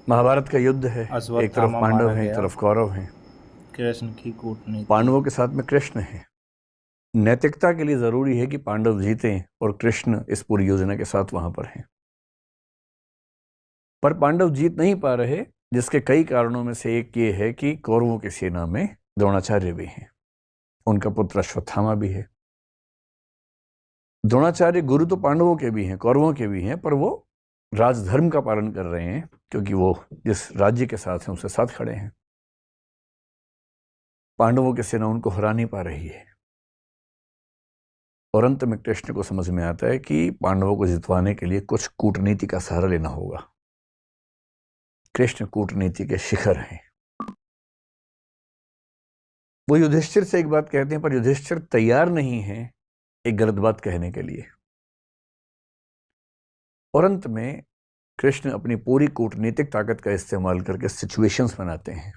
महाभारत का युद्ध है, एक तरफ अश्वत्थामा पांडव मारा हैं, एक गया। तरफ कौरव हैं। कृष्ण की कूटनीति। पांडवों के साथ में कृष्ण है। नैतिकता के लिए जरूरी है कि पांडव जीतें और कृष्ण इस पूरी योजना के साथ वहां पर हैं। पर पांडव जीत नहीं पा रहे, जिसके कई कारणों में से एक ये है कि कौरवों की सेना में द्रोणाचार्य भी हैं, उनका पुत्र अश्वत्थामा भी है। द्रोणाचार्य गुरु तो पांडवों के भी हैं, कौरवों के भी हैं, पर वो राजधर्म का पालन कर रहे हैं क्योंकि वो जिस राज्य के साथ हैं उसके साथ खड़े हैं। पांडवों की सेना उनको हरा नहीं पा रही है और अंत में कृष्ण को समझ में आता है कि पांडवों को जितवाने के लिए कुछ कूटनीति का सहारा लेना होगा। कृष्ण कूटनीति के शिखर हैं। वो युधिष्ठिर से एक बात कहते हैं, पर युधिष्ठिर तैयार नहीं है एक गलत बात कहने के लिए। और अंत में कृष्ण अपनी पूरी कूटनीतिक ताकत का इस्तेमाल करके सिचुएशंस बनाते हैं।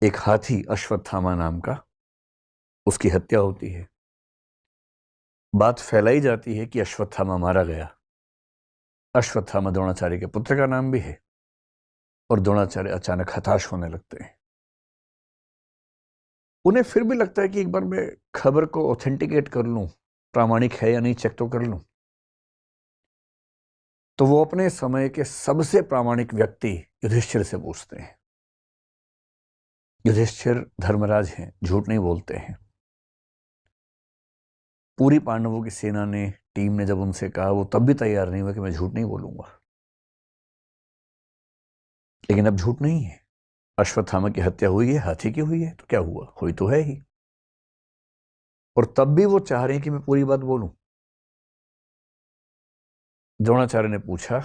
एक हाथी अश्वत्थामा नाम का, उसकी हत्या होती है। बात फैलाई जाती है कि अश्वत्थामा मारा गया। अश्वत्थामा द्रोणाचार्य के पुत्र का नाम भी है और द्रोणाचार्य अचानक हताश होने लगते हैं। उन्हें फिर भी लगता है कि एक बार मैं खबर को ऑथेंटिकेट कर लूं, प्रामाणिक है या नहीं चेक तो कर लूं। तो वो अपने समय के सबसे प्रामाणिक व्यक्ति युधिष्ठिर से पूछते हैं। युधिष्ठिर धर्मराज हैं, झूठ नहीं बोलते हैं। पूरी पांडवों की सेना ने, टीम ने जब उनसे कहा, वो तब भी तैयार नहीं हुआ कि मैं झूठ नहीं बोलूंगा। लेकिन अब झूठ नहीं है। अश्वत्थामा की हत्या हुई है, हाथी की हुई है, तो क्या हुआ, हुई तो है ही। और तब भी वो चाह रहे हैं कि मैं पूरी बात बोलूं। द्रोणाचार्य ने पूछा,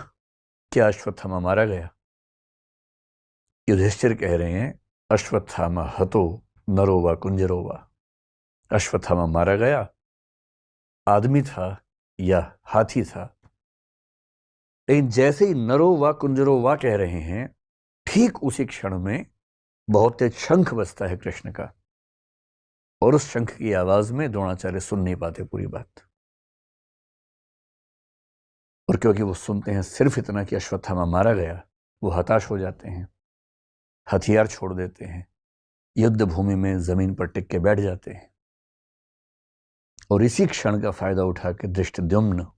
क्या अश्वत्थामा मारा गया? युधिष्ठिर कह रहे हैं, अश्वत्थामा हतो नरो वा कुंजरो वा। अश्वत्थामा मारा गया, आदमी था या हाथी था। लेकिन जैसे ही नरो वा कुंजरो वा कह रहे हैं, ठीक उसी क्षण में बहुत तेज शंख बजता है कृष्ण का, और उस शंख की आवाज में द्रोणाचार्य सुन नहीं पाते पूरी बात। और क्योंकि वो सुनते हैं सिर्फ इतना कि अश्वत्थामा मारा गया, वो हताश हो जाते हैं, हथियार छोड़ देते हैं, युद्ध भूमि में जमीन पर टिक के बैठ जाते हैं। और इसी क्षण का फायदा उठा के धृष्टद्युम्न,